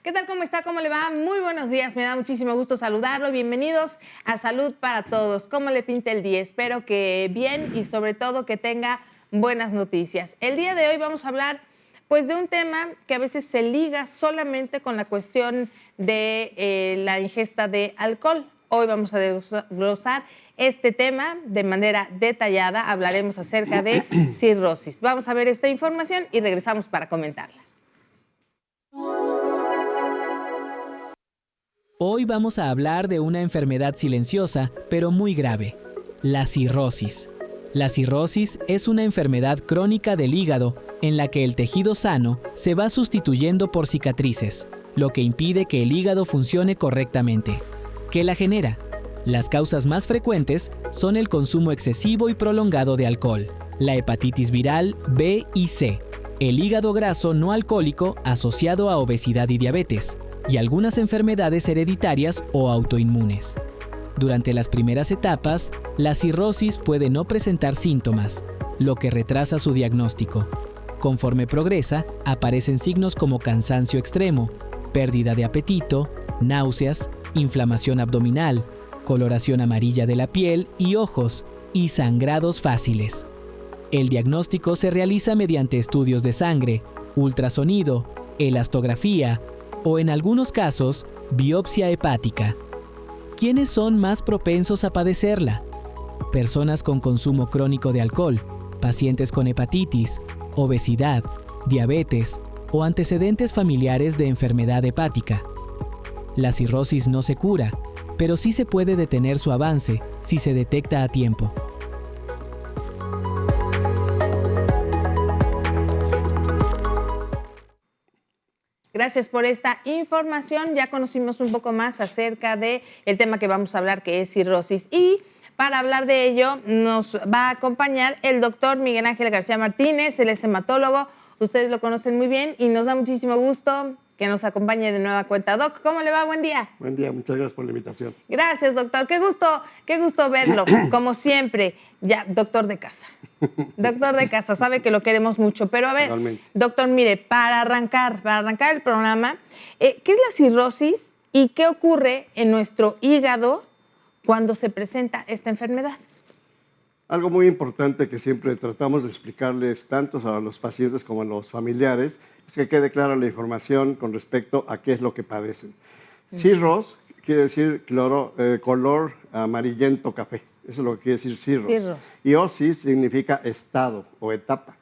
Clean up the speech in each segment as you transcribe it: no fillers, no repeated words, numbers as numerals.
¿Qué tal? ¿Cómo está? ¿Cómo le va? Muy buenos días. Me da muchísimo gusto saludarlo. Bienvenidos a Salud para Todos. ¿Cómo le pinta el día? Espero que bien y sobre todo que tenga buenas noticias. El día de hoy vamos a hablar pues de un tema que a veces se liga solamente con la cuestión de la ingesta de alcohol. Hoy vamos a desglosar este tema de manera detallada. Hablaremos acerca de cirrosis. Vamos a ver esta información y regresamos para comentarla. Hoy vamos a hablar de una enfermedad silenciosa, pero muy grave, la cirrosis. La cirrosis es una enfermedad crónica del hígado en la que el tejido sano se va sustituyendo por cicatrices, lo que impide que el hígado funcione correctamente. ¿Qué la genera? Las causas más frecuentes son el consumo excesivo y prolongado de alcohol, la hepatitis viral B y C, el hígado graso no alcohólico asociado a obesidad y diabetes, y algunas enfermedades hereditarias o autoinmunes. Durante las primeras etapas, la cirrosis puede no presentar síntomas, lo que retrasa su diagnóstico. Conforme progresa, aparecen signos como cansancio extremo, pérdida de apetito, náuseas, inflamación abdominal, coloración amarilla de la piel y ojos, y sangrados fáciles. El diagnóstico se realiza mediante estudios de sangre, ultrasonido, elastografía, o en algunos casos, biopsia hepática. ¿Quiénes son más propensos a padecerla? Personas con consumo crónico de alcohol, pacientes con hepatitis, obesidad, diabetes o antecedentes familiares de enfermedad hepática. La cirrosis no se cura, pero sí se puede detener su avance si se detecta a tiempo. Gracias por esta información. Ya conocimos un poco más acerca del tema que vamos a hablar, que es cirrosis. Y para hablar de ello nos va a acompañar el doctor Miguel Ángel García Martínez. Él es hematólogo. Ustedes lo conocen muy bien y nos da muchísimo gusto que nos acompañe de nueva cuenta. Doc, ¿cómo le va? Buen día. Buen día, muchas gracias por la invitación. Gracias, doctor. Qué gusto verlo, como siempre. Ya, doctor de casa. Doctor de casa, sabe que lo queremos mucho. Pero a ver, Realmente. Doctor, mire, para arrancar el programa, ¿qué es la cirrosis y qué ocurre en nuestro hígado cuando se presenta esta enfermedad? Algo muy importante que siempre tratamos de explicarles tanto a los pacientes como a los familiares es que quede clara la información con respecto a qué es lo que padecen. Cirros quiere decir color amarillento café. Eso es lo que quiere decir cirros. Y osis significa estado o etapa.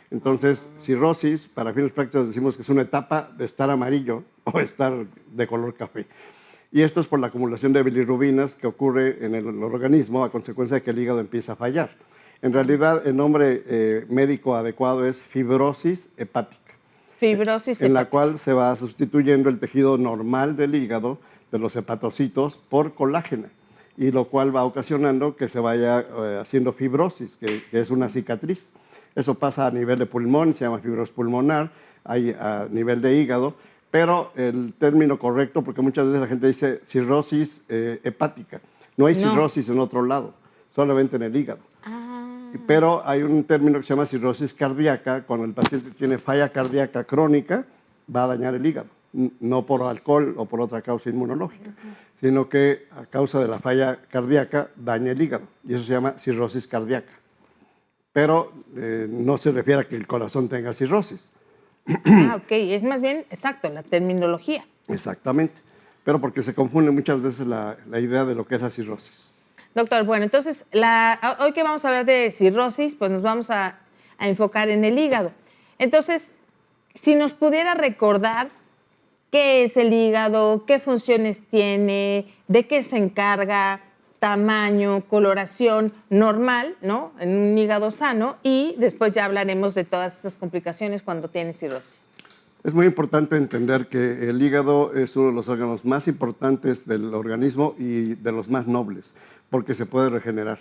Entonces, cirrosis, para fines prácticos decimos que es una etapa de estar amarillo o estar de color café. Y esto es por la acumulación de bilirrubinas que ocurre en el organismo a consecuencia de que el hígado empieza a fallar. En realidad, el nombre médico adecuado es fibrosis hepática. Fibrosis hepática. En la cual se va sustituyendo el tejido normal del hígado, de los hepatocitos, por colágeno, y lo cual va ocasionando que se vaya haciendo fibrosis, que es una cicatriz. Eso pasa a nivel de pulmón, se llama fibrosis pulmonar, hay a nivel de hígado, pero el término correcto, porque muchas veces la gente dice cirrosis hepática. No hay cirrosis en otro lado, solamente en el hígado. Pero hay un término que se llama cirrosis cardíaca. Cuando el paciente tiene falla cardíaca crónica, va a dañar el hígado. No por alcohol o por otra causa inmunológica, sino que a causa de la falla cardíaca daña el hígado. Y eso se llama cirrosis cardíaca. Pero no se refiere a que el corazón tenga cirrosis. Ok, es más bien, exacto, la terminología. Exactamente, pero porque se confunde muchas veces la idea de lo que es la cirrosis. Doctor, bueno, entonces, hoy que vamos a hablar de cirrosis, pues nos vamos a enfocar en el hígado. Entonces, si nos pudiera recordar qué es el hígado, qué funciones tiene, de qué se encarga, tamaño, coloración normal, ¿no? En un hígado sano, y después ya hablaremos de todas estas complicaciones cuando tiene cirrosis. Es muy importante entender que el hígado es uno de los órganos más importantes del organismo y de los más nobles, porque se puede regenerar.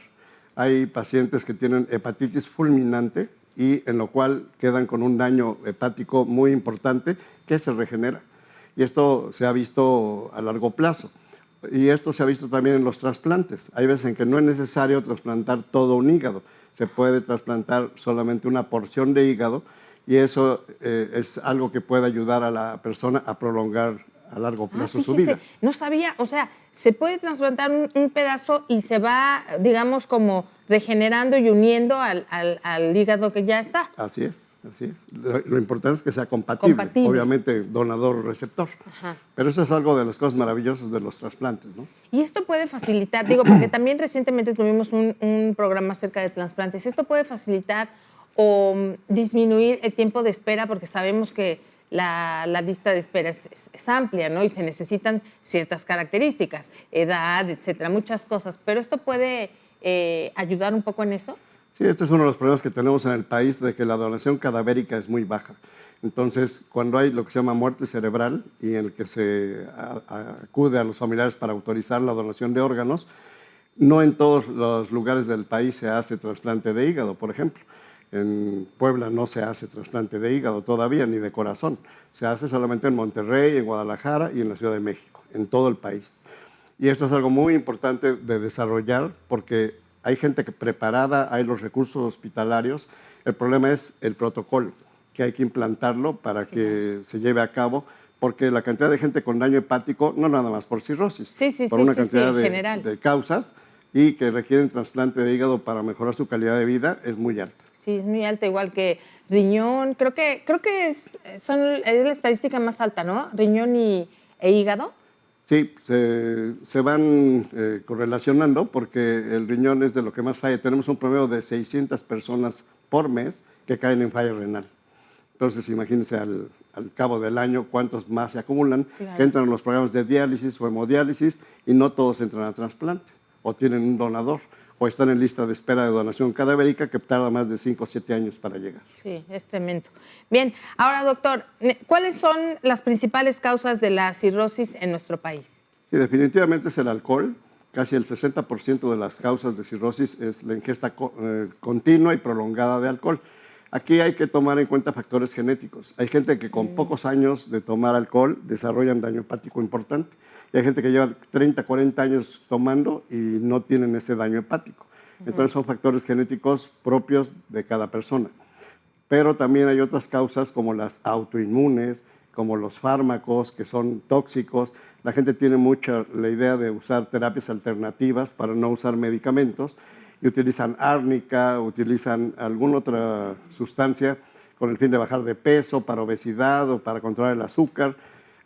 Hay pacientes que tienen hepatitis fulminante y en lo cual quedan con un daño hepático muy importante que se regenera. Y esto se ha visto a largo plazo. Y esto se ha visto también en los trasplantes. Hay veces en que no es necesario trasplantar todo un hígado. Se puede trasplantar solamente una porción de hígado y eso es algo que puede ayudar a la persona a prolongar a largo plazo su vida. No sabía, o sea, se puede trasplantar un pedazo y se va, digamos, como regenerando y uniendo al hígado que ya está. Así es. Así es. Lo importante es que sea compatible. Obviamente donador-receptor. Pero eso es algo de las cosas maravillosas de los trasplantes, ¿no? Y esto puede facilitar, digo, porque también recientemente tuvimos un programa acerca de trasplantes. ¿Esto puede facilitar o disminuir el tiempo de espera? Porque sabemos que la lista de espera es amplia, ¿no? Y se necesitan ciertas características, edad, etcétera, muchas cosas. Pero esto puede ayudar un poco en eso. Sí, este es uno de los problemas que tenemos en el país, de que la donación cadavérica es muy baja. Entonces, cuando hay lo que se llama muerte cerebral y en el que se acude a los familiares para autorizar la donación de órganos, no en todos los lugares del país se hace trasplante de hígado, por ejemplo. En Puebla no se hace trasplante de hígado todavía, ni de corazón. Se hace solamente en Monterrey, en Guadalajara y en la Ciudad de México, en todo el país. Y esto es algo muy importante de desarrollar porque hay gente preparada, hay los recursos hospitalarios. El problema es el protocolo, que hay que implantarlo para que se lleve a cabo, porque la cantidad de gente con daño hepático, no nada más por cirrosis, por una cantidad de causas y que requieren trasplante de hígado para mejorar su calidad de vida, es muy alta. Sí, es muy alta, igual que riñón. Creo que es la estadística más alta, ¿no? Riñón e hígado. Sí, se van correlacionando porque el riñón es de lo que más falla. Tenemos un promedio de 600 personas por mes que caen en falla renal. Entonces, imagínense al cabo del año cuántos más se acumulan, que entran en los programas de diálisis o hemodiálisis y no todos entran a trasplante o tienen un donador o están en lista de espera de donación cadavérica que tarda más de 5 o 7 años para llegar. Sí, es tremendo. Bien, ahora doctor, ¿cuáles son las principales causas de la cirrosis en nuestro país? Sí, definitivamente es el alcohol. Casi el 60% de las causas de cirrosis es la ingesta continua y prolongada de alcohol. Aquí hay que tomar en cuenta factores genéticos. Hay gente que con pocos años de tomar alcohol desarrollan daño hepático importante. Y hay gente que lleva 30, 40 años tomando y no tienen ese daño hepático. Entonces son factores genéticos propios de cada persona. Pero también hay otras causas como las autoinmunes, como los fármacos que son tóxicos. La gente tiene mucha la idea de usar terapias alternativas para no usar medicamentos y utilizan árnica, utilizan alguna otra sustancia con el fin de bajar de peso, para obesidad o para controlar el azúcar.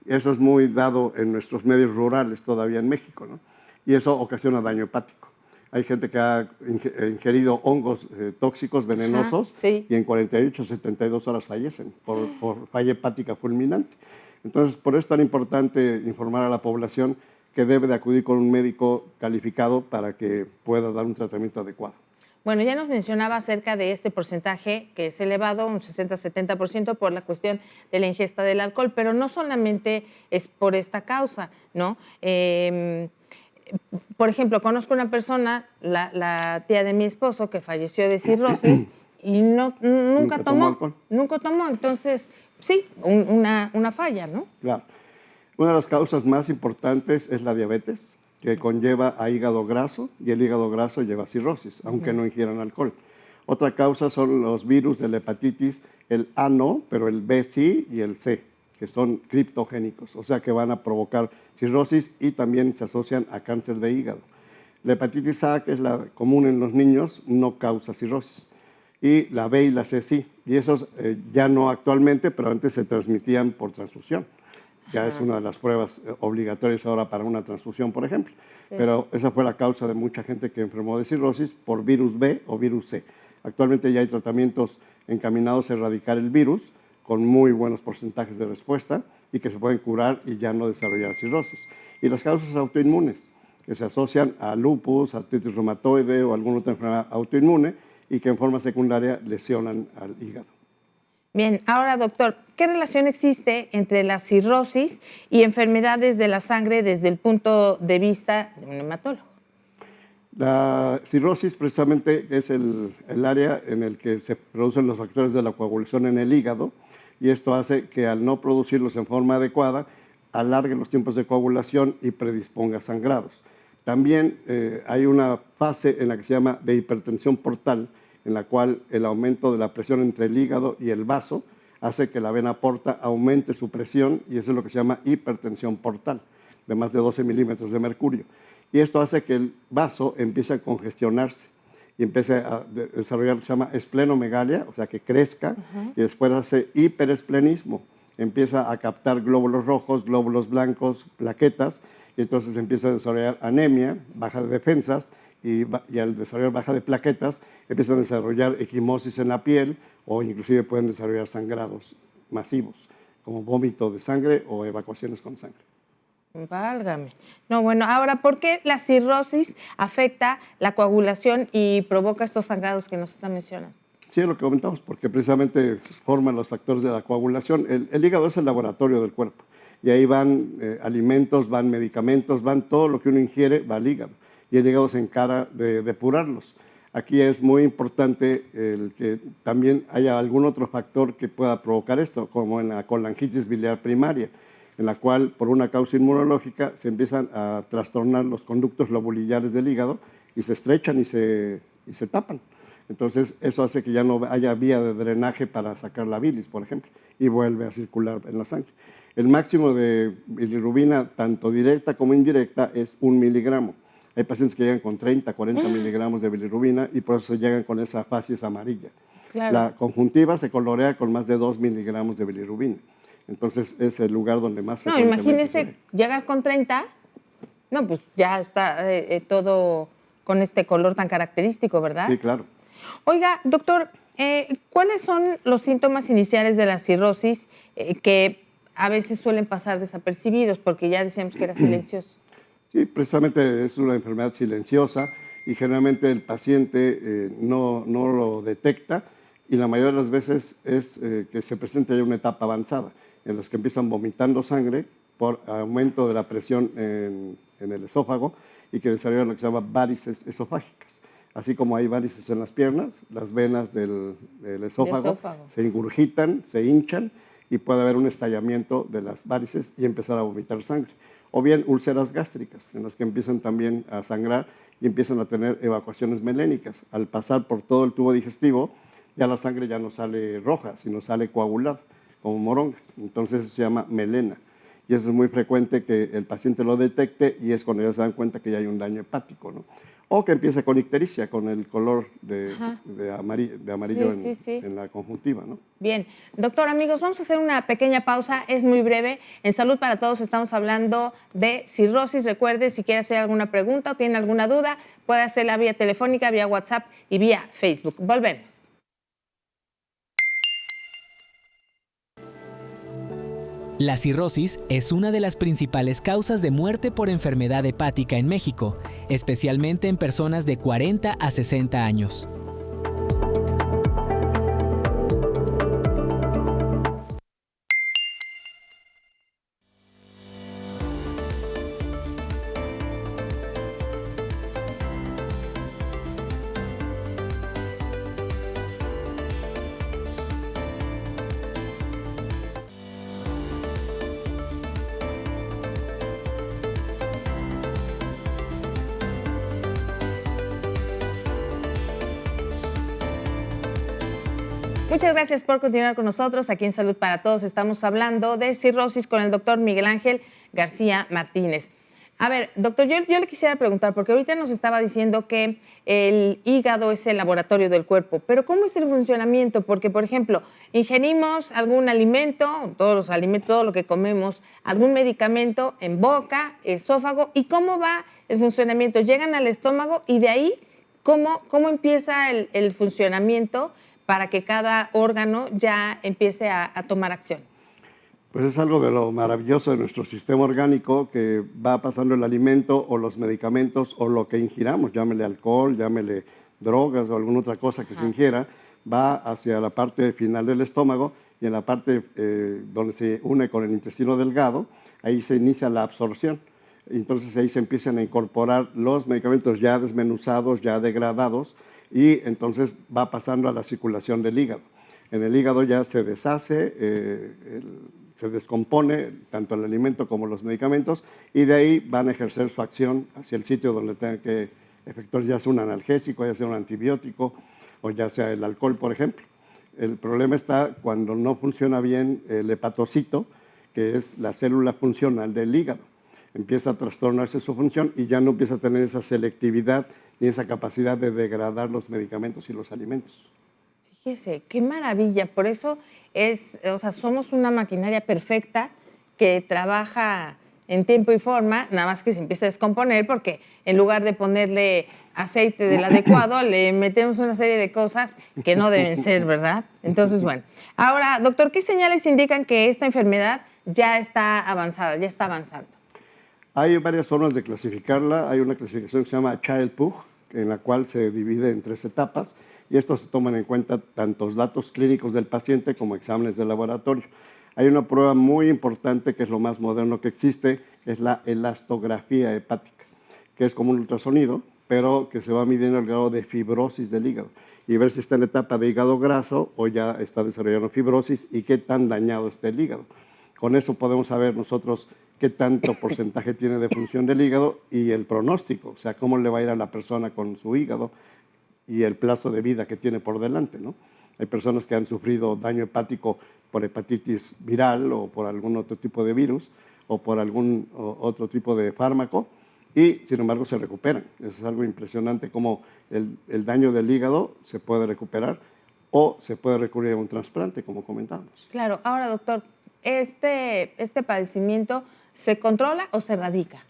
Eso es muy dado en nuestros medios rurales todavía en México, ¿no? Y eso ocasiona daño hepático. Hay gente que ha ingerido hongos tóxicos, venenosos, y en 48 o 72 horas fallecen por falla hepática fulminante. Entonces, por eso es tan importante informar a la población que debe de acudir con un médico calificado para que pueda dar un tratamiento adecuado. Bueno, ya nos mencionaba acerca de este porcentaje que es elevado, un 60-70% por la cuestión de la ingesta del alcohol, pero no solamente es por esta causa, ¿no? Por ejemplo, conozco una persona, la tía de mi esposo, que falleció de cirrosis y nunca tomó. Entonces, sí, una falla, ¿no? Claro. Una de las causas más importantes es la diabetes, que conlleva a hígado graso, y el hígado graso lleva cirrosis, aunque no ingieran alcohol. Otra causa son los virus de la hepatitis, el A no, pero el B sí y el C, que son criptogénicos, o sea que van a provocar cirrosis y también se asocian a cáncer de hígado. La hepatitis A, que es la común en los niños, no causa cirrosis. Y la B y la C sí, y esos ya no actualmente, pero antes se transmitían por transfusión. Ya es una de las pruebas obligatorias ahora para una transfusión, por ejemplo. Sí. Pero esa fue la causa de mucha gente que enfermó de cirrosis por virus B o virus C. Actualmente ya hay tratamientos encaminados a erradicar el virus con muy buenos porcentajes de respuesta y que se pueden curar y ya no desarrollar cirrosis. Y las causas autoinmunes, que se asocian a lupus, artritis reumatoide o alguna otra enfermedad autoinmune y que en forma secundaria lesionan al hígado. Bien, ahora doctor, ¿qué relación existe entre la cirrosis y enfermedades de la sangre desde el punto de vista de un hematólogo? La cirrosis precisamente es el área en el que se producen los factores de la coagulación en el hígado y esto hace que al no producirlos en forma adecuada alargue los tiempos de coagulación y predisponga a sangrados. También hay una fase en la que se llama de hipertensión portal, en la cual el aumento de la presión entre el hígado y el vaso hace que la vena porta aumente su presión y eso es lo que se llama hipertensión portal, de más de 12 milímetros de mercurio. Y esto hace que el vaso empiece a congestionarse y empiece a desarrollar lo que se llama esplenomegalia, o sea, que crezca, y después hace hiperesplenismo. Empieza a captar glóbulos rojos, glóbulos blancos, plaquetas, y entonces empieza a desarrollar anemia, baja de defensas, y al desarrollar baja de plaquetas, empiezan a desarrollar equimosis en la piel, o inclusive pueden desarrollar sangrados masivos, como vómito de sangre o evacuaciones con sangre. Válgame. No, bueno, ahora, ¿por qué la cirrosis afecta la coagulación y provoca estos sangrados que nos están mencionando? Sí, es lo que comentamos, porque precisamente forman los factores de la coagulación. El hígado es el laboratorio del cuerpo, y ahí van alimentos, van medicamentos, van todo lo que uno ingiere, va al hígado, y el hígado se encarga de depurarlos. Aquí es muy importante el que también haya algún otro factor que pueda provocar esto, como en la colangitis biliar primaria, en la cual por una causa inmunológica se empiezan a trastornar los conductos lobulillares del hígado y se estrechan y se tapan. Entonces eso hace que ya no haya vía de drenaje para sacar la bilis, por ejemplo, y vuelve a circular en la sangre. El máximo de bilirrubina, tanto directa como indirecta, es 1 miligramo. Hay pacientes que llegan con 30, 40 miligramos de bilirrubina y por eso llegan con esa facies amarilla. Claro. La conjuntiva se colorea con más de 2 miligramos de bilirrubina. Entonces es el lugar donde más No, frecuentemente imagínese llegar con 30, no, pues ya está todo con este color tan característico, ¿verdad? Sí, claro. Oiga, doctor, ¿cuáles son los síntomas iniciales de la cirrosis que a veces suelen pasar desapercibidos? Porque ya decíamos que era silencioso. Sí, precisamente es una enfermedad silenciosa y generalmente el paciente no lo detecta y la mayoría de las veces es que se presenta ya una etapa avanzada en las que empiezan vomitando sangre por aumento de la presión en el esófago y que desarrollan lo que se llama varices esofágicas. Así como hay varices en las piernas, las venas del esófago se ingurgitan, se hinchan y puede haber un estallamiento de las varices y empezar a vomitar sangre. O bien úlceras gástricas, en las que empiezan también a sangrar y empiezan a tener evacuaciones melénicas. Al pasar por todo el tubo digestivo, ya la sangre ya no sale roja, sino sale coagulada, como moronga. Entonces se llama melena. Y eso es muy frecuente que el paciente lo detecte y es cuando ya se dan cuenta que ya hay un daño hepático, ¿no? O que empiece con ictericia, con el color de amarillo en la conjuntiva, ¿no? Bien. Doctor, amigos, vamos a hacer una pequeña pausa, es muy breve. En Salud para Todos estamos hablando de cirrosis. Recuerde, si quiere hacer alguna pregunta o tiene alguna duda, puede hacerla vía telefónica, vía WhatsApp y vía Facebook. Volvemos. La cirrosis es una de las principales causas de muerte por enfermedad hepática en México, especialmente en personas de 40 a 60 años. Muchas gracias por continuar con nosotros. Aquí en Salud para Todos estamos hablando de cirrosis con el doctor Miguel Ángel García Martínez. A ver, doctor, yo le quisiera preguntar, porque ahorita nos estaba diciendo que el hígado es el laboratorio del cuerpo, pero ¿cómo es el funcionamiento? Porque, por ejemplo, ingerimos algún alimento, todos los alimentos, todo lo que comemos, algún medicamento en boca, esófago, ¿y cómo va el funcionamiento? Llegan al estómago y de ahí, ¿cómo empieza el funcionamiento para que cada órgano ya empiece a tomar acción? Pues es algo de lo maravilloso de nuestro sistema orgánico, que va pasando el alimento o los medicamentos o lo que ingiramos, llámele alcohol, llámele drogas o alguna otra cosa que se ingiera, va hacia la parte final del estómago y en la parte donde se une con el intestino delgado, ahí se inicia la absorción. Entonces ahí se empiezan a incorporar los medicamentos ya desmenuzados, ya degradados, y entonces va pasando a la circulación del hígado. En el hígado ya se deshace, se descompone tanto el alimento como los medicamentos y de ahí van a ejercer su acción hacia el sitio donde tengan que efectuar, ya sea un analgésico, ya sea un antibiótico o ya sea el alcohol, por ejemplo. El problema está cuando no funciona bien el hepatocito, que es la célula funcional del hígado. Empieza a trastornarse su función y ya no empieza a tener esa selectividad ni esa capacidad de degradar los medicamentos y los alimentos. Fíjese, qué maravilla. Por eso somos una maquinaria perfecta que trabaja en tiempo y forma, nada más que se empieza a descomponer porque en lugar de ponerle aceite del adecuado, le metemos una serie de cosas que no deben ser, ¿verdad? Entonces, bueno. Ahora, doctor, ¿qué señales indican que esta enfermedad ya está avanzada, ya está avanzando? Hay varias formas de clasificarla. Hay una clasificación que se llama Child-Pugh, en la cual se divide en 3 etapas, y estos se toman en cuenta tantos datos clínicos del paciente como exámenes de laboratorio. Hay una prueba muy importante que es lo más moderno que existe, es la elastografía hepática, que es como un ultrasonido, pero que se va midiendo el grado de fibrosis del hígado y ver si está en etapa de hígado graso o ya está desarrollando fibrosis y qué tan dañado está el hígado. Con eso podemos saber nosotros qué tanto porcentaje tiene de función del hígado y el pronóstico, o sea, cómo le va a ir a la persona con su hígado y el plazo de vida que tiene por delante, ¿no? Hay personas que han sufrido daño hepático por hepatitis viral o por algún otro tipo de virus o por algún otro tipo de fármaco y, sin embargo, se recuperan. Eso es algo impresionante, cómo el daño del hígado se puede recuperar o se puede recurrir a un trasplante, como comentábamos. Claro. Ahora, doctor, ¿este padecimiento se controla o se erradica?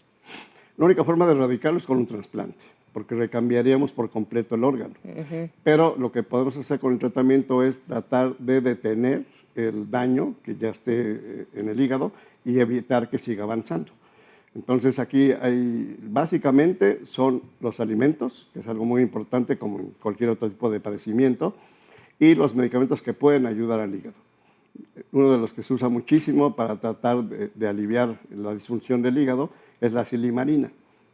La única forma de erradicarlo es con un trasplante, porque recambiaríamos por completo el órgano. Pero lo que podemos hacer con el tratamiento es tratar de detener el daño que ya esté en el hígado y evitar que siga avanzando. Entonces aquí básicamente son los alimentos, que es algo muy importante como en cualquier otro tipo de padecimiento, y los medicamentos que pueden ayudar al hígado. Uno de los que se usa muchísimo para tratar de aliviar la disfunción del hígado es la silimarina,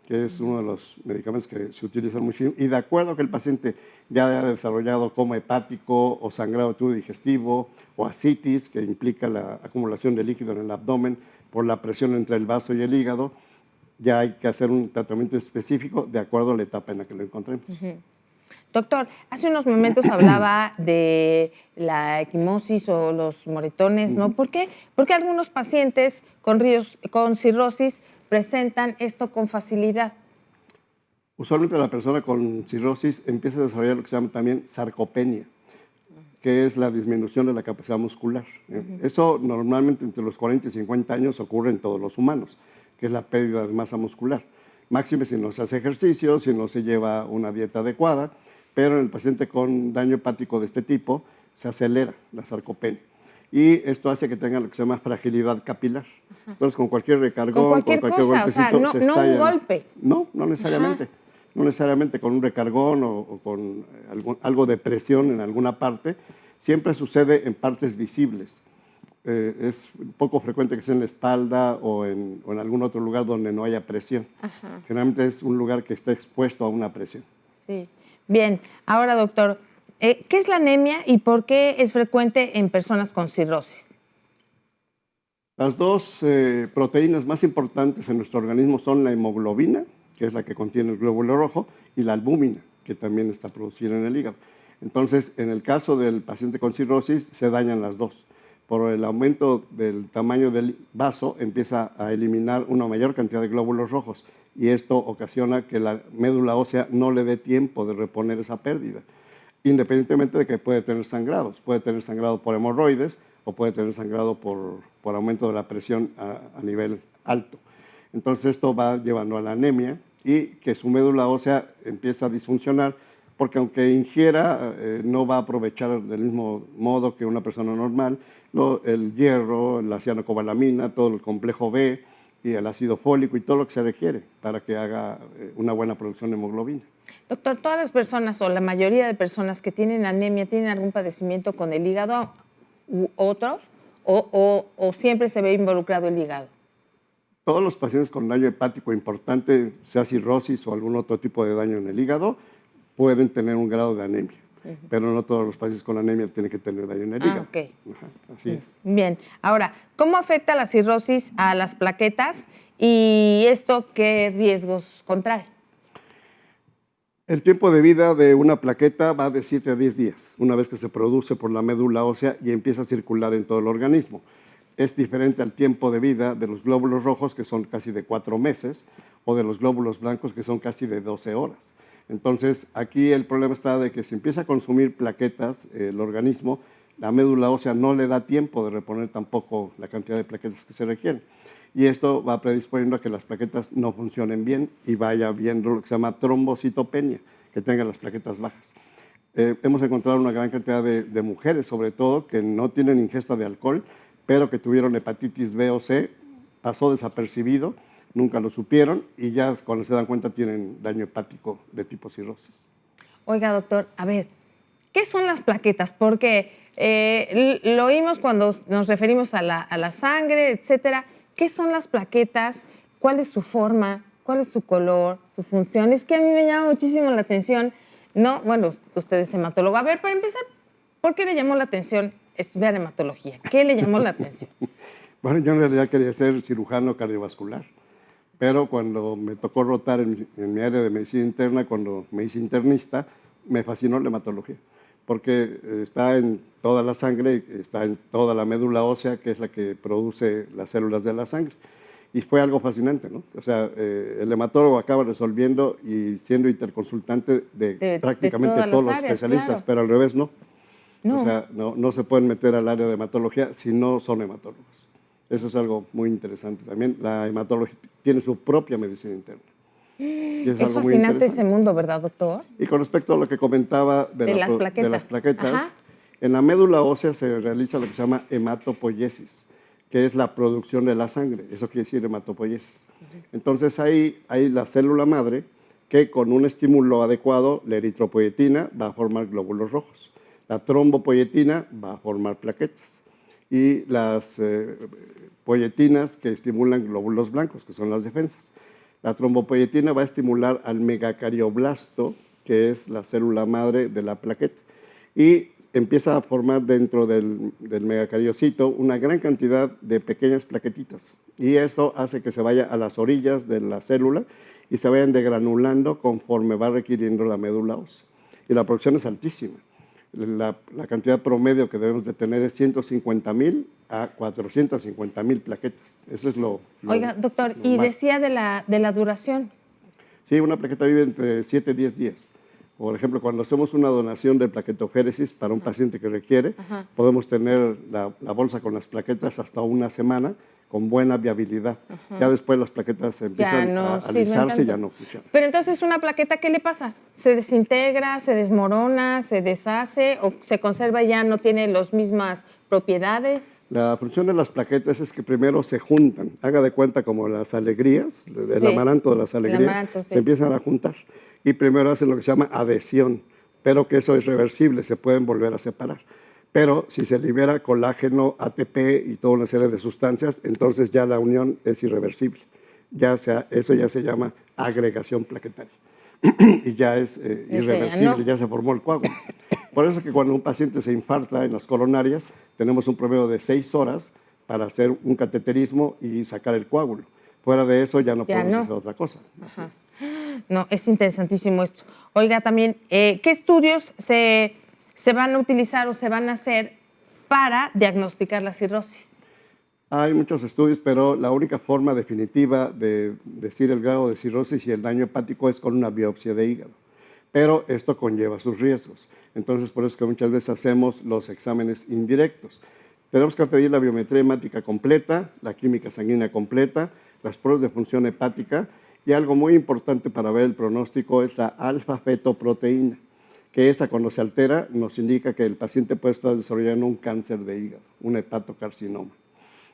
que es uno de los medicamentos que se utilizan muchísimo, y de acuerdo a que el paciente ya haya desarrollado coma hepático o sangrado de tubo digestivo o ascitis, que implica la acumulación de líquido en el abdomen por la presión entre el vaso y el hígado, ya hay que hacer un tratamiento específico de acuerdo a la etapa en la que lo encontremos. Doctor, hace unos momentos hablaba de la equimosis o los moretones, ¿no? ¿Por qué algunos pacientes con cirrosis presentan esto con facilidad? Usualmente la persona con cirrosis empieza a desarrollar lo que se llama también sarcopenia, que es la disminución de la capacidad muscular. Eso normalmente entre los 40 y 50 años ocurre en todos los humanos, que es la pérdida de masa muscular. Máxime si no se hace ejercicio, si no se lleva una dieta adecuada, pero en el paciente con daño hepático de este tipo se acelera la sarcopenia. Y esto hace que tenga lo que se llama fragilidad capilar. Entonces, con cualquier recargón, con cualquier cosa, golpecito, o sea, no un golpe. No necesariamente. No necesariamente con un recargón o con algo de presión en alguna parte. Siempre sucede en partes visibles. Es poco frecuente que sea en la espalda o en algún otro lugar donde no haya presión. Generalmente es un lugar que está expuesto a una presión. Sí. Bien, ahora doctor, ¿qué es la anemia y por qué es frecuente en personas con cirrosis? Las dos proteínas más importantes en nuestro organismo son la hemoglobina, que es la que contiene el glóbulo rojo, y la albúmina, que también está producida en el hígado. Entonces, en el caso del paciente con cirrosis, se dañan las dos. Por el aumento del tamaño del vaso, empieza a eliminar una mayor cantidad de glóbulos rojos y esto ocasiona que la médula ósea no le dé tiempo de reponer esa pérdida, independientemente de que puede tener sangrados. Puede tener sangrado por hemorroides o puede tener sangrado por aumento de la presión a nivel alto. Entonces esto va llevando a la anemia y que su médula ósea empieza a disfuncionar porque aunque ingiera, no va a aprovechar del mismo modo que una persona normal el hierro, la cianocobalamina, todo el complejo B y el ácido fólico y todo lo que se requiere para que haga una buena producción de hemoglobina. Doctor, ¿todas las personas o la mayoría de personas que tienen anemia tienen algún padecimiento con el hígado u otros o siempre se ve involucrado el hígado? Todos los pacientes con daño hepático importante, sea cirrosis o algún otro tipo de daño en el hígado, pueden tener un grado de anemia. Pero no todos los pacientes con anemia tienen que tener daño en el hígado. Okay. Así es. Bien. Ahora, ¿cómo afecta la cirrosis a las plaquetas y esto qué riesgos contrae? El tiempo de vida de una plaqueta va de 7 a 10 días, una vez que se produce por la médula ósea y empieza a circular en todo el organismo. Es diferente al tiempo de vida de los glóbulos rojos, que son casi de 4 meses, o de los glóbulos blancos, que son casi de 12 horas. Entonces, aquí el problema está de que si empieza a consumir plaquetas el organismo, la médula ósea no le da tiempo de reponer tampoco la cantidad de plaquetas que se requieren. Y esto va predisponiendo a que las plaquetas no funcionen bien y vaya viendo lo que se llama trombocitopenia, que tengan las plaquetas bajas. Hemos encontrado una gran cantidad de mujeres, sobre todo, que no tienen ingesta de alcohol, pero que tuvieron hepatitis B o C, pasó desapercibido, nunca lo supieron y ya cuando se dan cuenta tienen daño hepático de tipo cirrosis. Oiga, doctor, a ver, ¿qué son las plaquetas? Porque lo oímos cuando nos referimos a la sangre, etcétera. ¿Qué son las plaquetas? ¿Cuál es su forma? ¿Cuál es su color? ¿Su función? Es que a mí me llama muchísimo la atención. No, bueno, usted es hematólogo. A ver, para empezar, ¿por qué le llamó la atención estudiar hematología? ¿Qué le llamó la atención? Bueno, yo en realidad quería ser cirujano cardiovascular, pero cuando me tocó rotar en mi área de medicina interna, cuando me hice internista, me fascinó la hematología, porque está en toda la sangre, está en toda la médula ósea, que es la que produce las células de la sangre. Y fue algo fascinante, ¿no? O sea, el hematólogo acaba resolviendo y siendo interconsultante de prácticamente todos los especialistas, claro. Pero al revés no. No. O sea, no se pueden meter al área de hematología si no son hematólogos. Eso es algo muy interesante también. La hematología tiene su propia medicina interna. Es fascinante ese mundo, ¿verdad, doctor? Y con respecto a lo que comentaba de las plaquetas, en la médula ósea se realiza lo que se llama hematopoiesis, que es la producción de la sangre. Eso quiere decir hematopoiesis. Entonces ahí hay la célula madre que con un estímulo adecuado, la eritropoyetina, va a formar glóbulos rojos. La trombopoyetina va a formar plaquetas. Y las poyetinas que estimulan glóbulos blancos, que son las defensas. La trombopoyetina va a estimular al megacardioblasto, que es la célula madre de la plaqueta. Y empieza a formar dentro del megacardiocito una gran cantidad de pequeñas plaquetitas. Y esto hace que se vaya a las orillas de la célula y se vayan degranulando conforme va requiriendo la médula ósea. Y la producción es altísima. La cantidad promedio que debemos de tener es 150,000 a 450,000 plaquetas. Eso es lo Oiga, doctor, y decía de la duración. Sí, una plaqueta vive entre 7 y 10 días. Por ejemplo, cuando hacemos una donación de plaquetoféresis para un paciente que requiere, podemos tener la bolsa con las plaquetas hasta una semana con buena viabilidad. Ya después las plaquetas empiezan a alisarse y ya no funcionan. Pero entonces, ¿una plaqueta qué le pasa? ¿Se desintegra, se desmorona, se deshace o se conserva y ya no tiene las mismas propiedades? La función de las plaquetas es que primero se juntan. Haga de cuenta como las alegrías, el amaranto de las alegrías, se empiezan a juntar. Y primero hacen lo que se llama adhesión, pero que eso es reversible, se pueden volver a separar. Pero si se libera colágeno, ATP y toda una serie de sustancias, entonces ya la unión es irreversible. Eso ya se llama agregación plaquetaria. Y ya es irreversible, ya se formó el coágulo. Por eso que cuando un paciente se infarta en las coronarias, tenemos un promedio de 6 horas para hacer un cateterismo y sacar el coágulo. Fuera de eso ya no podemos hacer otra cosa. No, es interesantísimo esto. Oiga, también, ¿qué estudios se van a utilizar o se van a hacer para diagnosticar la cirrosis? Hay muchos estudios, pero la única forma definitiva de decir el grado de cirrosis y el daño hepático es con una biopsia de hígado. Pero esto conlleva sus riesgos. Entonces, por eso es que muchas veces hacemos los exámenes indirectos. Tenemos que pedir la biometría hemática completa, la química sanguínea completa, las pruebas de función hepática y algo muy importante para ver el pronóstico es la alfa-fetoproteína, que esa cuando se altera nos indica que el paciente puede estar desarrollando un cáncer de hígado, un hepatocarcinoma.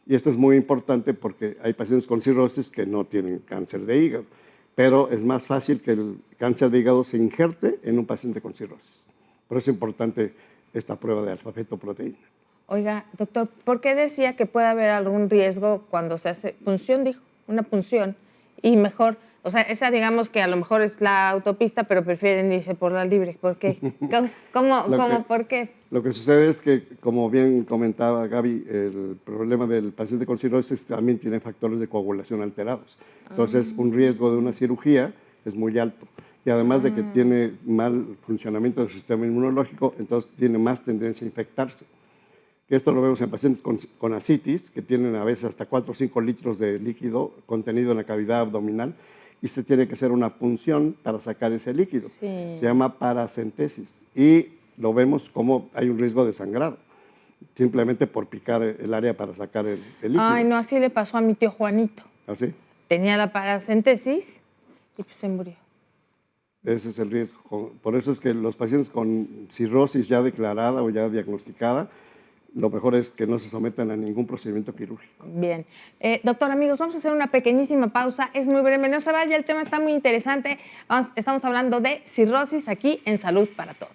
Y esto es muy importante porque hay pacientes con cirrosis que no tienen cáncer de hígado, pero es más fácil que el cáncer de hígado se injerte en un paciente con cirrosis. Por eso es importante esta prueba de alfa-fetoproteína. Oiga, doctor, ¿por qué decía que puede haber algún riesgo cuando se hace punción, dijo? Una punción, y mejor, o sea, esa digamos que a lo mejor es la autopista, pero prefieren irse por la libre. ¿Por qué? ¿Por qué? Lo que sucede es que, como bien comentaba Gaby, el problema del paciente con cirrosis también tiene factores de coagulación alterados. Entonces, un riesgo de una cirugía es muy alto. y además de que tiene mal funcionamiento del sistema inmunológico, entonces tiene más tendencia a infectarse. Esto lo vemos en pacientes con ascitis, que tienen a veces hasta 4 o 5 litros de líquido contenido en la cavidad abdominal, y se tiene que hacer una punción para sacar ese líquido. Sí. Se llama paracentesis, y lo vemos como hay un riesgo de sangrado, simplemente por picar el área para sacar el líquido. Ay, no, así le pasó a mi tío Juanito. ¿Así? Tenía la paracentesis y pues se murió. Ese es el riesgo. Por eso es que los pacientes con cirrosis ya declarada o ya diagnosticada, lo mejor es que no se sometan a ningún procedimiento quirúrgico. Bien. Doctor, amigos, vamos a hacer una pequeñísima pausa. Es muy breve, no se vaya, el tema está muy interesante. Estamos hablando de cirrosis aquí en Salud para Todos.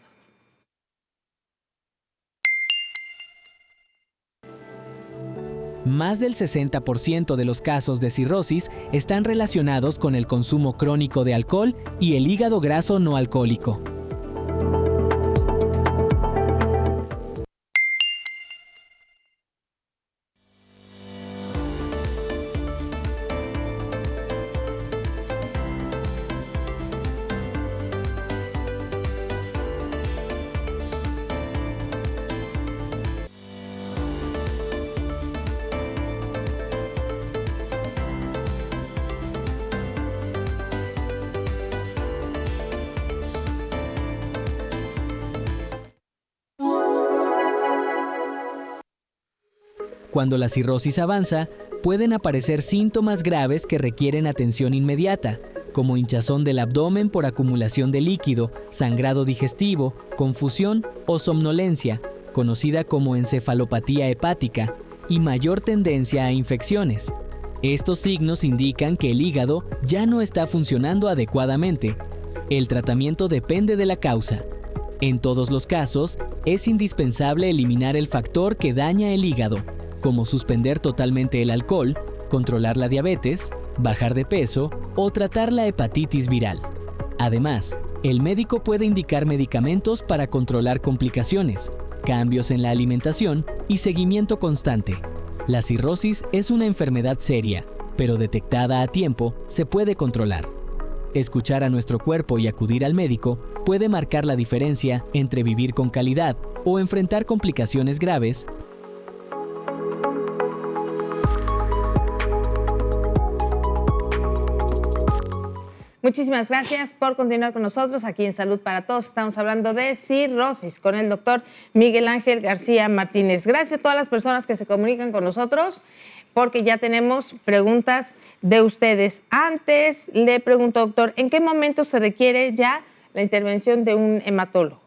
Más del 60% de los casos de cirrosis están relacionados con el consumo crónico de alcohol y el hígado graso no alcohólico. Cuando la cirrosis avanza, pueden aparecer síntomas graves que requieren atención inmediata, como hinchazón del abdomen por acumulación de líquido, sangrado digestivo, confusión o somnolencia, conocida como encefalopatía hepática, y mayor tendencia a infecciones. Estos signos indican que el hígado ya no está funcionando adecuadamente. El tratamiento depende de la causa. En todos los casos, es indispensable eliminar el factor que daña el hígado, como suspender totalmente el alcohol, controlar la diabetes, bajar de peso o tratar la hepatitis viral. Además, el médico puede indicar medicamentos para controlar complicaciones, cambios en la alimentación y seguimiento constante. La cirrosis es una enfermedad seria, pero detectada a tiempo se puede controlar. Escuchar a nuestro cuerpo y acudir al médico puede marcar la diferencia entre vivir con calidad o enfrentar complicaciones graves. Muchísimas gracias por continuar con nosotros aquí en Salud para Todos. Estamos hablando de cirrosis con el doctor Miguel Ángel García Martínez. Gracias a todas las personas que se comunican con nosotros porque ya tenemos preguntas de ustedes. Antes le pregunto, doctor, ¿en qué momento se requiere ya la intervención de un hematólogo?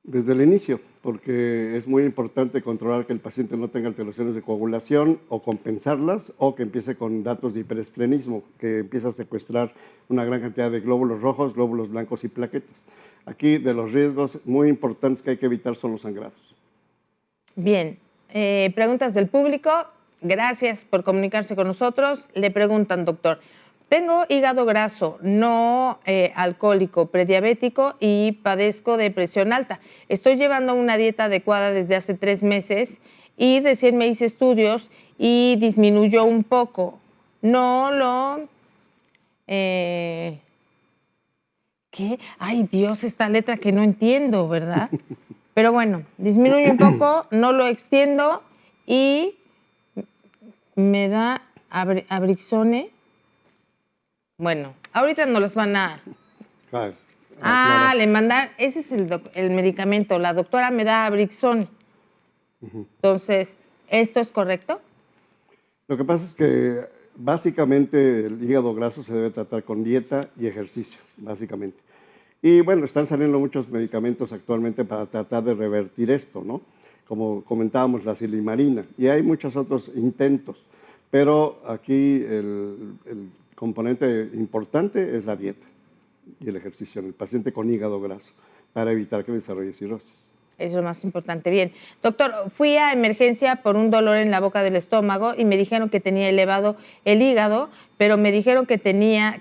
Desde el inicio, porque es muy importante controlar que el paciente no tenga alteraciones de coagulación o compensarlas, o que empiece con datos de hiperesplenismo, que empieza a secuestrar una gran cantidad de glóbulos rojos, glóbulos blancos y plaquetas. Aquí, de los riesgos muy importantes que hay que evitar son los sangrados. Bien, preguntas del público. Gracias por comunicarse con nosotros. Le preguntan, doctor, tengo hígado graso, no alcohólico, prediabético y padezco de presión alta. Estoy llevando una dieta adecuada desde hace 3 meses y recién me hice estudios y disminuyó un poco. No lo... ¿Qué? Ay, Dios, esta letra que no entiendo, ¿verdad? Pero bueno, disminuye un poco, no lo extiendo y me da Abrixone. Bueno, ahorita no los van a... Claro. Le mandan... Ese es el medicamento. La doctora me da Abrixone. Entonces, ¿esto es correcto? Lo que pasa es que básicamente el hígado graso se debe tratar con dieta y ejercicio, básicamente. Y bueno, están saliendo muchos medicamentos actualmente para tratar de revertir esto, ¿no? Como comentábamos, la silimarina. Y hay muchos otros intentos. Pero aquí el componente importante es la dieta y el ejercicio en el paciente con hígado graso para evitar que desarrolle cirrosis. Es lo más importante. Bien. Doctor, fui a emergencia por un dolor en la boca del estómago y me dijeron que tenía elevado el hígado, pero me dijeron que tenía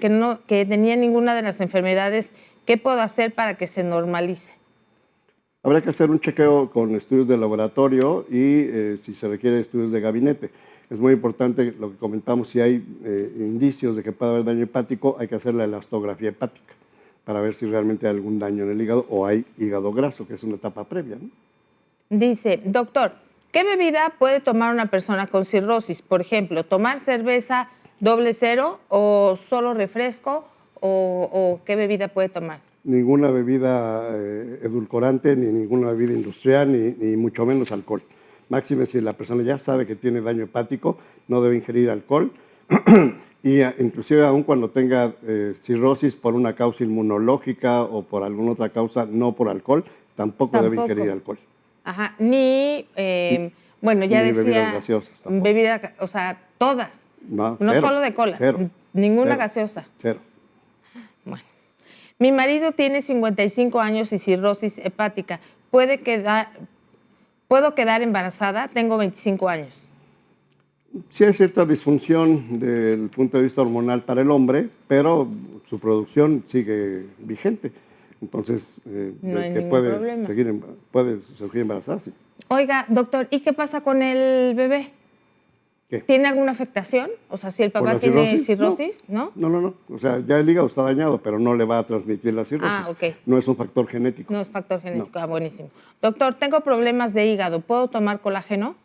ninguna de las enfermedades. ¿Qué puedo hacer para que se normalice? Habrá que hacer un chequeo con estudios de laboratorio y si se requiere estudios de gabinete. Es muy importante lo que comentamos, si hay indicios de que puede haber daño hepático, hay que hacer la elastografía hepática. para ver si realmente hay algún daño en el hígado o hay hígado graso, que es una etapa previa, ¿no? Dice, doctor, ¿qué bebida puede tomar una persona con cirrosis? Por ejemplo, ¿tomar cerveza doble cero o solo refresco o qué bebida puede tomar? Ninguna bebida edulcorante, ni ninguna bebida industrial, ni mucho menos alcohol. Máxime si la persona ya sabe que tiene daño hepático, no debe ingerir alcohol. Y inclusive aún cuando tenga cirrosis por una causa inmunológica o por alguna otra causa, no por alcohol, tampoco debe ingerir alcohol. Ajá, ni, bueno, ya ni decía, bebidas gaseosas tampoco. bebida, o sea, todas, no cero, solo de cola, cero, ninguna cero, gaseosa. Cero. Bueno, mi marido tiene 55 años y cirrosis hepática. ¿Puedo quedar embarazada? Tengo 25 años. Sí hay cierta disfunción del punto de vista hormonal para el hombre, pero su producción sigue vigente. Entonces, no hay ningún problema. Puede surgir embarazada, sí. Oiga, doctor, ¿y qué pasa con el bebé? ¿Qué? ¿Tiene alguna afectación? O sea, si el papá tiene cirrosis, ¿no? No. O sea, ya el hígado está dañado, pero no le va a transmitir la cirrosis. Ah, ok. No es un factor genético. No es factor genético. No. Ah, buenísimo. Doctor, tengo problemas de hígado. ¿Puedo tomar colágeno?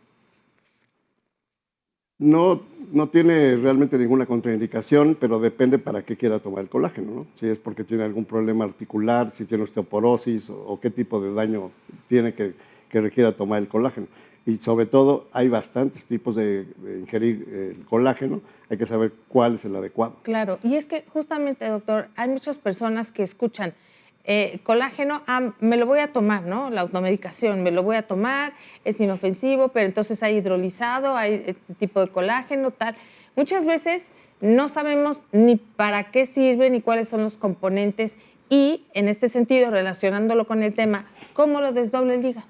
No tiene realmente ninguna contraindicación, pero depende para qué quiera tomar el colágeno, ¿no? Si es porque tiene algún problema articular, si tiene osteoporosis o qué tipo de daño tiene que requiera tomar el colágeno. Y sobre todo hay bastantes tipos de ingerir el colágeno, hay que saber cuál es el adecuado. Claro, y es que justamente, doctor, hay muchas personas que escuchan colágeno, me lo voy a tomar, ¿no? La automedicación, me lo voy a tomar, es inofensivo, pero entonces hay hidrolizado, hay este tipo de colágeno, tal. Muchas veces no sabemos ni para qué sirve ni cuáles son los componentes y, en este sentido, relacionándolo con el tema, ¿cómo lo desdobla el hígado?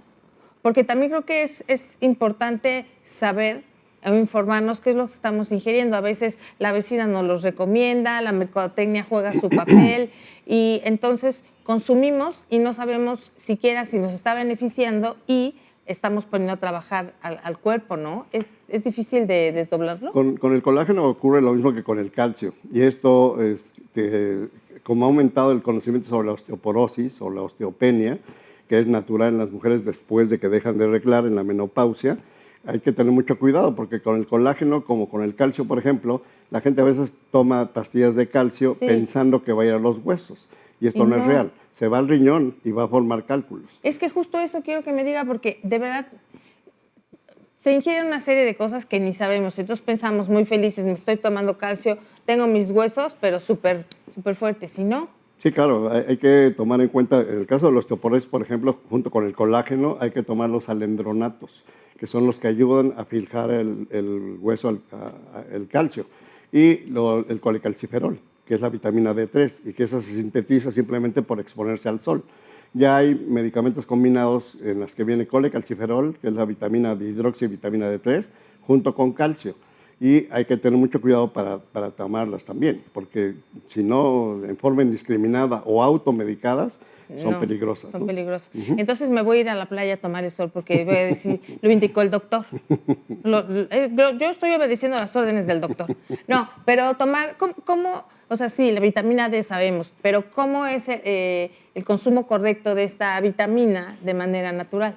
Porque también creo que es importante saber o informarnos qué es lo que estamos ingiriendo. A veces la vecina nos los recomienda, la mercadotecnia juega su papel y entonces consumimos y no sabemos siquiera si nos está beneficiando y estamos poniendo a trabajar al cuerpo, ¿no? ¿Es difícil de desdoblarlo? Con el colágeno ocurre lo mismo que con el calcio. Y esto, como ha aumentado el conocimiento sobre la osteoporosis o la osteopenia, que es natural en las mujeres después de que dejan de reglar en la menopausia, hay que tener mucho cuidado porque con el colágeno, como con el calcio, por ejemplo, la gente a veces toma pastillas de calcio pensando que va a ir a los huesos. Y esto no es real. Se va al riñón y va a formar cálculos. Es que justo eso quiero que me diga, porque de verdad se ingieren una serie de cosas que ni sabemos. Entonces pensamos muy felices, me estoy tomando calcio, tengo mis huesos, pero súper fuertes. ¿Y no? Sí, claro. Hay que tomar en cuenta, en el caso de la osteoporosis, por ejemplo, junto con el colágeno, hay que tomar los alendronatos, que son los que ayudan a fijar el hueso, el calcio. Y el colecalciferol, que es la vitamina D3 y que esa se sintetiza simplemente por exponerse al sol. Ya hay medicamentos combinados en las que viene colecalciferol, que es la vitamina de hidroxivitamina D3, junto con calcio. Y hay que tener mucho cuidado para tomarlas también, porque si no, en forma indiscriminada o automedicadas, son peligrosas. Son peligrosas. Entonces me voy a ir a la playa a tomar el sol porque voy a decir, lo indicó el doctor. Yo estoy obedeciendo las órdenes del doctor. No, pero tomar, ¿cómo? O sea, sí, la vitamina D sabemos, pero ¿cómo es el consumo correcto de esta vitamina de manera natural?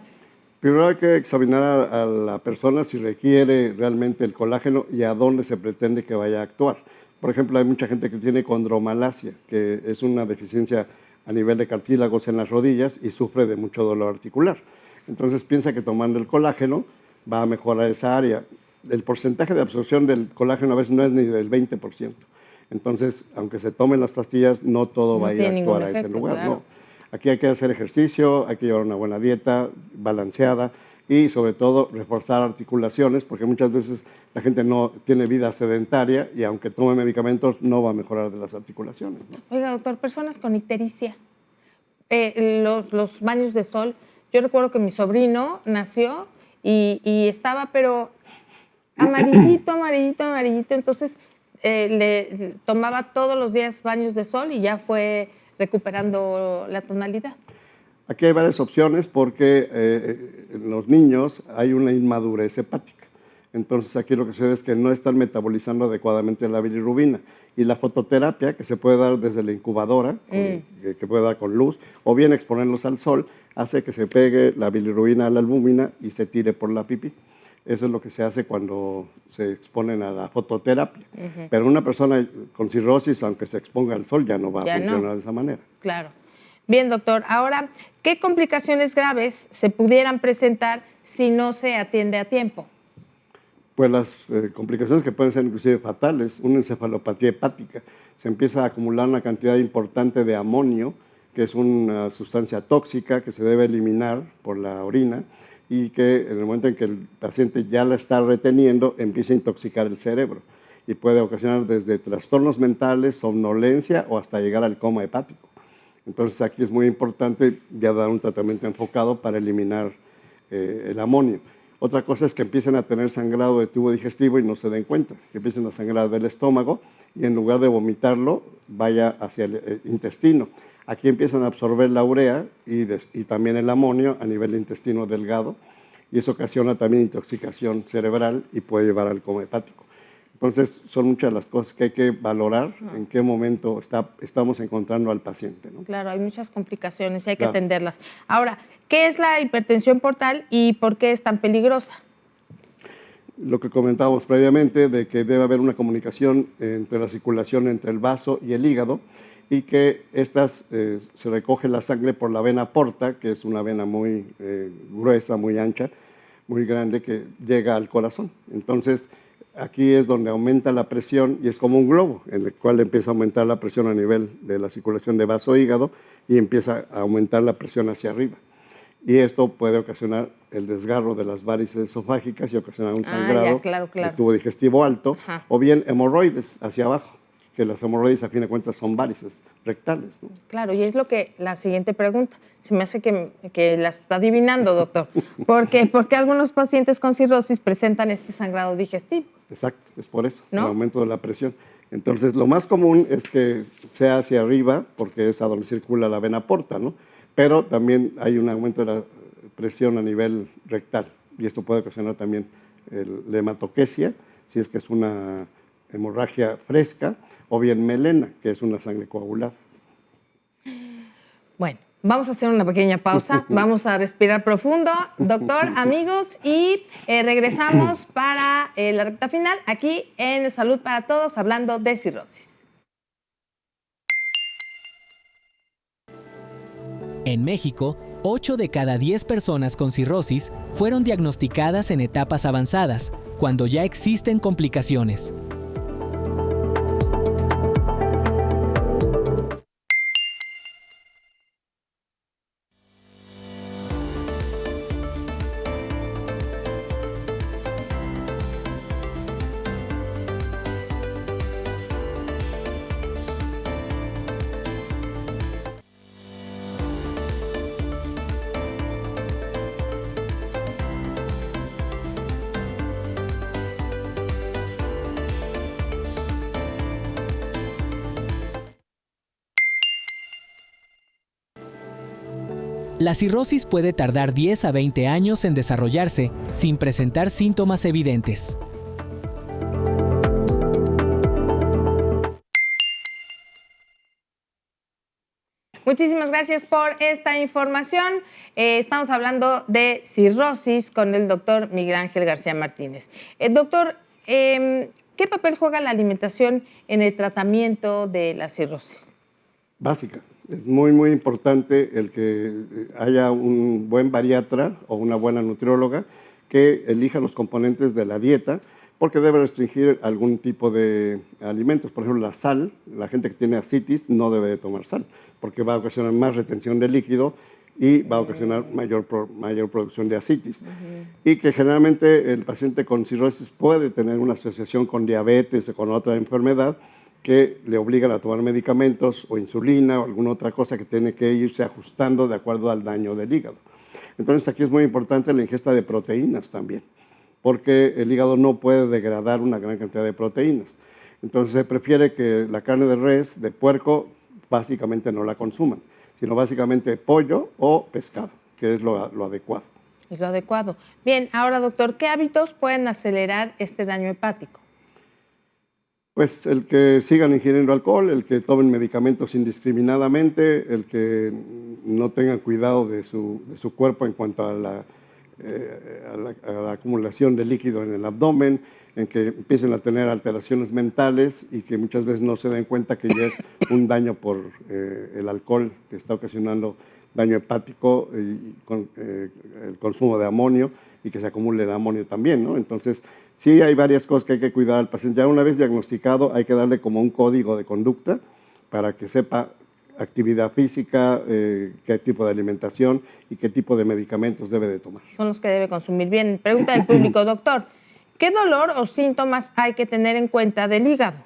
Primero hay que examinar a la persona si requiere realmente el colágeno y a dónde se pretende que vaya a actuar. Por ejemplo, hay mucha gente que tiene condromalacia, que es una deficiencia a nivel de cartílagos en las rodillas y sufre de mucho dolor articular. Entonces piensa que tomando el colágeno va a mejorar esa área. El porcentaje de absorción del colágeno a veces no es ni del 20%. Entonces, aunque se tomen las pastillas, no todo va a ir a actuar a ese lugar. Claro. No. Aquí hay que hacer ejercicio, hay que llevar una buena dieta balanceada y sobre todo reforzar articulaciones, porque muchas veces la gente no tiene vida sedentaria y aunque tome medicamentos no va a mejorar de las articulaciones, ¿no? Oiga, doctor, personas con ictericia, los baños de sol. Yo recuerdo que mi sobrino nació y estaba pero amarillito, entonces le tomaba todos los días baños de sol y ya fue recuperando la tonalidad. Aquí hay varias opciones porque en los niños hay una inmadurez hepática. Entonces aquí lo que sucede es que no están metabolizando adecuadamente la bilirrubina. Y la fototerapia, que se puede dar desde la incubadora, que puede dar con luz, o bien exponerlos al sol, hace que se pegue la bilirrubina a la albúmina y se tire por la pipí. Eso es lo que se hace cuando se exponen a la fototerapia. Pero una persona con cirrosis, aunque se exponga al sol, ya no va a funcionar de esa manera. Claro. Bien, doctor. Ahora, ¿qué complicaciones graves se pudieran presentar si no se atiende a tiempo? Pues las complicaciones que pueden ser inclusive fatales, una encefalopatía hepática, se empieza a acumular una cantidad importante de amonio, que es una sustancia tóxica que se debe eliminar por la orina y que en el momento en que el paciente ya la está reteniendo, empieza a intoxicar el cerebro y puede ocasionar desde trastornos mentales, somnolencia o hasta llegar al coma hepático. Entonces aquí es muy importante ya dar un tratamiento enfocado para eliminar el amonio. Otra cosa es que empiecen a tener sangrado de tubo digestivo y no se den cuenta, que empiecen a sangrar del estómago y en lugar de vomitarlo, vaya hacia el intestino. Aquí empiezan a absorber la urea y también el amonio a nivel de intestino delgado y eso ocasiona también intoxicación cerebral y puede llevar al coma hepático. Entonces, son muchas las cosas que hay que valorar en qué momento estamos encontrando al paciente, ¿no? Claro, hay muchas complicaciones y hay que atenderlas. Ahora, ¿qué es la hipertensión portal y por qué es tan peligrosa? Lo que comentábamos previamente, de que debe haber una comunicación entre la circulación entre el vaso y el hígado y que se recoge la sangre por la vena porta, que es una vena muy gruesa, muy ancha, muy grande, que llega al corazón. Entonces, aquí es donde aumenta la presión y es como un globo en el cual empieza a aumentar la presión a nivel de la circulación de vaso-hígado y empieza a aumentar la presión hacia arriba. Y esto puede ocasionar el desgarro de las varices esofágicas y ocasionar un sangrado de tubo digestivo alto o bien hemorroides hacia abajo, que las hemorroides a fin de cuentas son varices rectales, ¿no? Claro, y es lo que la siguiente pregunta, se me hace que la está adivinando, doctor. ¿Por qué algunos pacientes con cirrosis presentan este sangrado digestivo? Exacto, es por eso, ¿no? El aumento de la presión. Entonces, lo más común es que sea hacia arriba, porque es a donde circula la vena porta, ¿no? Pero también hay un aumento de la presión a nivel rectal, y esto puede ocasionar también la hematoquesia, si es que es una hemorragia fresca, o bien melena, que es una sangre coagulada. Bueno, vamos a hacer una pequeña pausa, vamos a respirar profundo, doctor, amigos, y regresamos para la recta final aquí en Salud para Todos, hablando de cirrosis. En México, 8 de cada 10 personas con cirrosis fueron diagnosticadas en etapas avanzadas, cuando ya existen complicaciones. La cirrosis puede tardar 10 a 20 años en desarrollarse sin presentar síntomas evidentes. Muchísimas gracias por esta información. Estamos hablando de cirrosis con el doctor Miguel Ángel García Martínez. Doctor, ¿qué papel juega la alimentación en el tratamiento de la cirrosis? Básica. Es muy, muy importante el que haya un buen bariatra o una buena nutrióloga que elija los componentes de la dieta, porque debe restringir algún tipo de alimentos. Por ejemplo, la sal, la gente que tiene ascitis no debe de tomar sal, porque va a ocasionar más retención de líquido y va a ocasionar mayor producción de ascitis. Y que generalmente el paciente con cirrosis puede tener una asociación con diabetes o con otra enfermedad que le obligan a tomar medicamentos o insulina o alguna otra cosa que tiene que irse ajustando de acuerdo al daño del hígado. Entonces aquí es muy importante la ingesta de proteínas también, porque el hígado no puede degradar una gran cantidad de proteínas. Entonces se prefiere que la carne de res, de puerco, básicamente no la consuman, sino básicamente pollo o pescado, que es lo adecuado. Es lo adecuado. Bien, ahora doctor, ¿qué hábitos pueden acelerar este daño hepático? Pues el que sigan ingiriendo alcohol, el que tomen medicamentos indiscriminadamente, el que no tengan cuidado de su cuerpo en cuanto a la acumulación de líquido en el abdomen, en que empiecen a tener alteraciones mentales y que muchas veces no se den cuenta que ya es un daño por el alcohol que está ocasionando daño hepático y con el consumo de amonio y que se acumule el amonio también, ¿no? Entonces, sí hay varias cosas que hay que cuidar al paciente. Ya una vez diagnosticado hay que darle como un código de conducta para que sepa actividad física, qué tipo de alimentación y qué tipo de medicamentos debe de tomar. Son los que debe consumir. Bien, pregunta del público, doctor, ¿qué dolor o síntomas hay que tener en cuenta del hígado?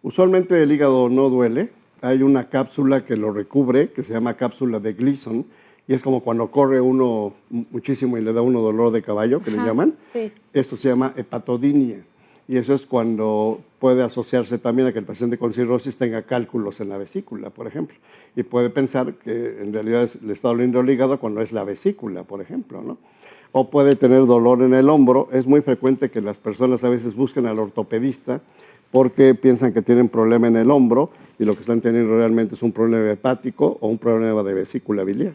Usualmente el hígado no duele. Hay una cápsula que lo recubre, que se llama cápsula de Gleason, y es como cuando corre uno muchísimo y le da uno dolor de caballo, que le llaman. Sí. Esto se llama hepatodinia, y eso es cuando puede asociarse también a que el paciente con cirrosis tenga cálculos en la vesícula, por ejemplo, y puede pensar que en realidad le está doliendo el hígado cuando es la vesícula, por ejemplo, ¿no? O puede tener dolor en el hombro. Es muy frecuente que las personas a veces busquen al ortopedista porque piensan que tienen problema en el hombro y lo que están teniendo realmente es un problema hepático o un problema de vesícula biliar.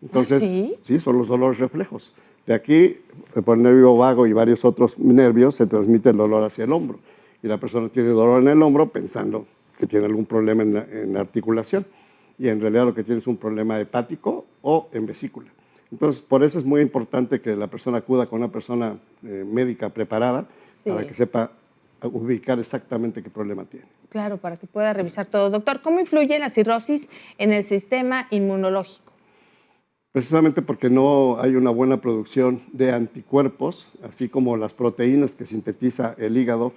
Entonces, sí, son los dolores reflejos. De aquí, por el nervio vago y varios otros nervios, se transmite el dolor hacia el hombro. Y la persona tiene dolor en el hombro pensando que tiene algún problema en la articulación. Y en realidad lo que tiene es un problema hepático o en vesícula. Entonces, por eso es muy importante que la persona acuda con una persona médica preparada para que sepa ubicar exactamente qué problema tiene. Claro, para que pueda revisar todo. Doctor, ¿cómo influye la cirrosis en el sistema inmunológico? Precisamente porque no hay una buena producción de anticuerpos, así como las proteínas que sintetiza el hígado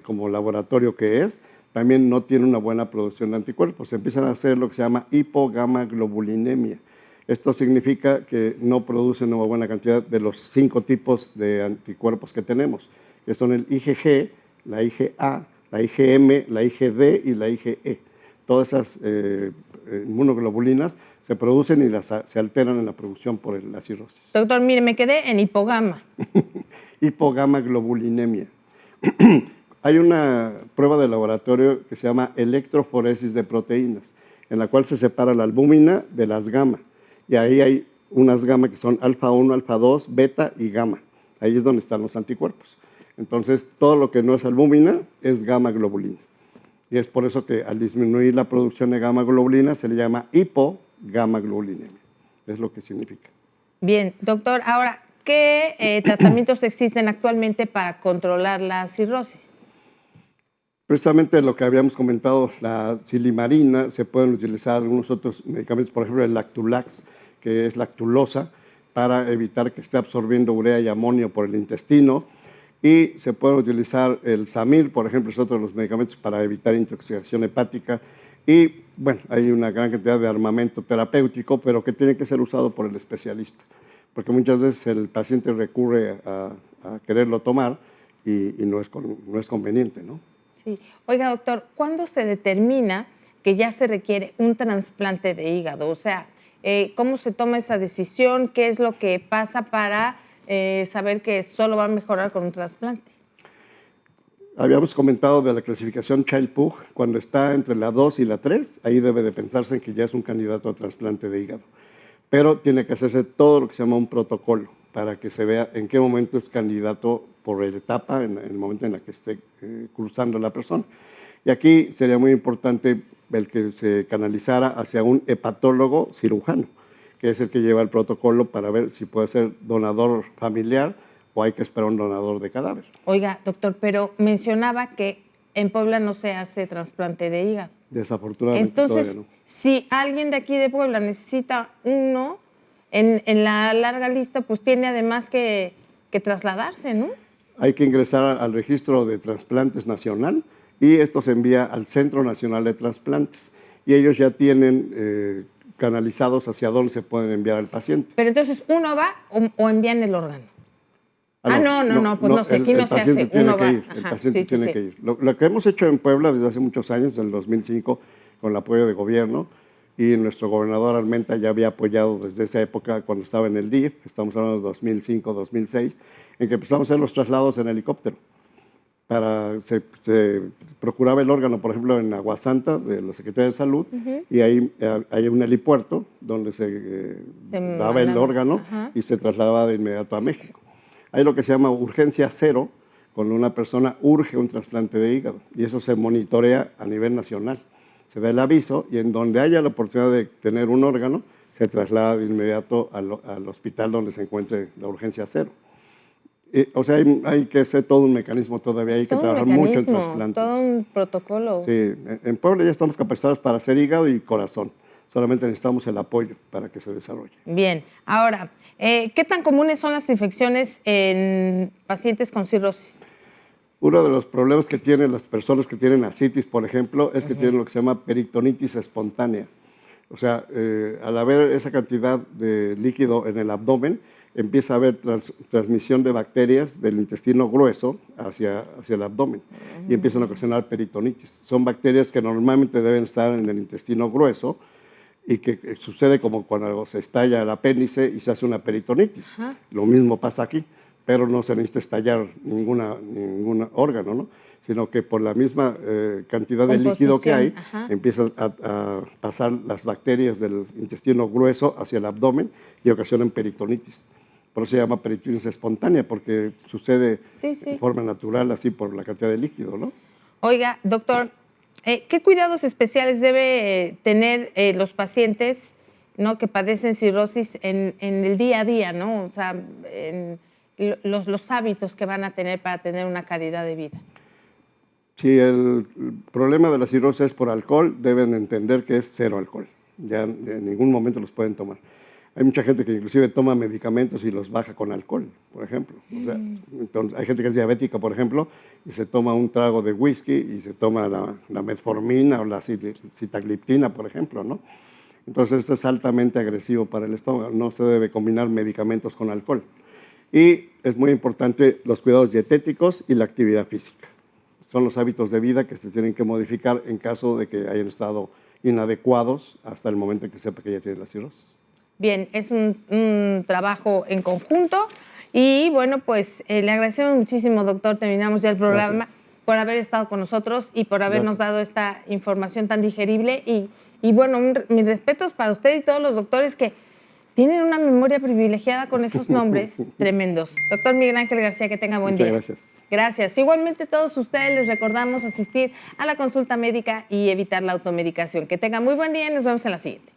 como laboratorio que es, también no tiene una buena producción de anticuerpos. Se empiezan a hacer lo que se llama hipogamaglobulinemia. Esto significa que no producen una buena cantidad de los 5 tipos de anticuerpos que tenemos, que son el IgG, la IgA, la IgM, la IgD y la IgE. Todas esas inmunoglobulinas se producen y se alteran en la producción por la cirrosis. Doctor, mire, me quedé en hipogama. Hipogamaglobulinemia. Hay una prueba de laboratorio que se llama electroforesis de proteínas, en la cual se separa la albúmina de las gamma. Y ahí hay unas gamma que son alfa 1, alfa 2, beta y gamma. Ahí es donde están los anticuerpos. Entonces, todo lo que no es albúmina es gamma globulina. Y es por eso que al disminuir la producción de gamma globulina se le llama hipogamaglobulinemia. Es lo que significa. Bien, doctor, ahora, ¿qué tratamientos existen actualmente para controlar la cirrosis? Precisamente lo que habíamos comentado, la silimarina, se pueden utilizar algunos otros medicamentos, por ejemplo el Lactulax, que es lactulosa, para evitar que esté absorbiendo urea y amonio por el intestino. Y se puede utilizar el Samir, por ejemplo, es otro de los medicamentos para evitar intoxicación hepática. Y bueno, hay una gran cantidad de armamento terapéutico, pero que tiene que ser usado por el especialista, porque muchas veces el paciente recurre a quererlo tomar y no es conveniente, ¿no? Sí. Oiga, doctor, ¿cuándo se determina que ya se requiere un trasplante de hígado? O sea, ¿cómo se toma esa decisión? ¿Qué es lo que pasa para saber que solo va a mejorar con un trasplante? Habíamos comentado de la clasificación Child-Pugh, cuando está entre la 2 y la 3, ahí debe de pensarse en que ya es un candidato a trasplante de hígado. Pero tiene que hacerse todo lo que se llama un protocolo para que se vea en qué momento es candidato por etapa, en el momento en el que esté cruzando la persona. Y aquí sería muy importante el que se canalizara hacia un hepatólogo cirujano, que es el que lleva el protocolo para ver si puede ser donador familiar o hay que esperar un donador de cadáver. Oiga, doctor, pero mencionaba que en Puebla no se hace trasplante de hígado. Desafortunadamente. Entonces, todavía no. Si alguien de aquí de Puebla necesita uno, en la larga lista, pues tiene además que trasladarse, ¿no? Hay que ingresar al registro de trasplantes nacional y esto se envía al Centro Nacional de Trasplantes y ellos ya tienen canalizados hacia dónde se pueden enviar al paciente. Pero entonces, ¿uno va o envían el órgano? Pues no sé, aquí no se hace, uno va. El paciente tiene que ir. Lo que hemos hecho en Puebla desde hace muchos años, en el 2005, con el apoyo de gobierno, y nuestro gobernador Armenta ya había apoyado desde esa época cuando estaba en el DIF, estamos hablando de 2005, 2006, en que empezamos a hacer los traslados en helicóptero. Se procuraba el órgano, por ejemplo, en Aguasanta, de la Secretaría de Salud, y ahí hay un helipuerto donde se daba el órgano y se trasladaba de inmediato a México. Hay lo que se llama urgencia cero, cuando una persona urge un trasplante de hígado, y eso se monitorea a nivel nacional. Se da el aviso y en donde haya la oportunidad de tener un órgano, se traslada de inmediato al hospital donde se encuentre la urgencia cero. O sea, hay que hacer todo un mecanismo todavía, hay que trabajar mucho en trasplantes. Todo un protocolo. Sí, en Puebla ya estamos capacitados para hacer hígado y corazón. Solamente necesitamos el apoyo para que se desarrolle. Bien, ahora, ¿qué tan comunes son las infecciones en pacientes con cirrosis? Uno de los problemas que tienen las personas que tienen ascitis, por ejemplo, es que tienen lo que se llama peritonitis espontánea. O sea, al haber esa cantidad de líquido en el abdomen, empieza a haber transmisión de bacterias del intestino grueso hacia el abdomen y empiezan a ocasionar peritonitis. Son bacterias que normalmente deben estar en el intestino grueso y que sucede como cuando se estalla el apéndice y se hace una peritonitis. Lo mismo pasa aquí, pero no se necesita estallar ningún órgano, ¿no? Sino que por la misma cantidad de líquido que hay, empiezan a pasar las bacterias del intestino grueso hacia el abdomen y ocasionan peritonitis. Por eso se llama peritonitis espontánea, porque sucede de forma natural, así por la cantidad de líquido, ¿no? Oiga, doctor, ¿qué cuidados especiales debe tener los pacientes, ¿no?, que padecen cirrosis en el día a día, ¿no? O sea, los hábitos que van a tener para tener una calidad de vida. Si el problema de la cirrosis es por alcohol, deben entender que es cero alcohol. Ya en ningún momento los pueden tomar. Hay mucha gente que inclusive toma medicamentos y los baja con alcohol, por ejemplo. O sea, entonces, hay gente que es diabética, por ejemplo, y se toma un trago de whisky y se toma la metformina o la sitagliptina, por ejemplo, ¿no? Entonces esto es altamente agresivo para el estómago. No se debe combinar medicamentos con alcohol. Y es muy importante los cuidados dietéticos y la actividad física. Son los hábitos de vida que se tienen que modificar en caso de que hayan estado inadecuados hasta el momento en que sepa que ya tiene la cirrosis. Bien, es un trabajo en conjunto y bueno, pues le agradecemos muchísimo, doctor. Terminamos ya el programa. Por haber estado con nosotros y por habernos dado esta información tan digerible y bueno, mis respetos para usted y todos los doctores que tienen una memoria privilegiada con esos nombres tremendos. Doctor Miguel Ángel García, que tenga buen día. Gracias. Gracias. Igualmente todos ustedes les recordamos asistir a la consulta médica y evitar la automedicación. Que tengan muy buen día y nos vemos en la siguiente.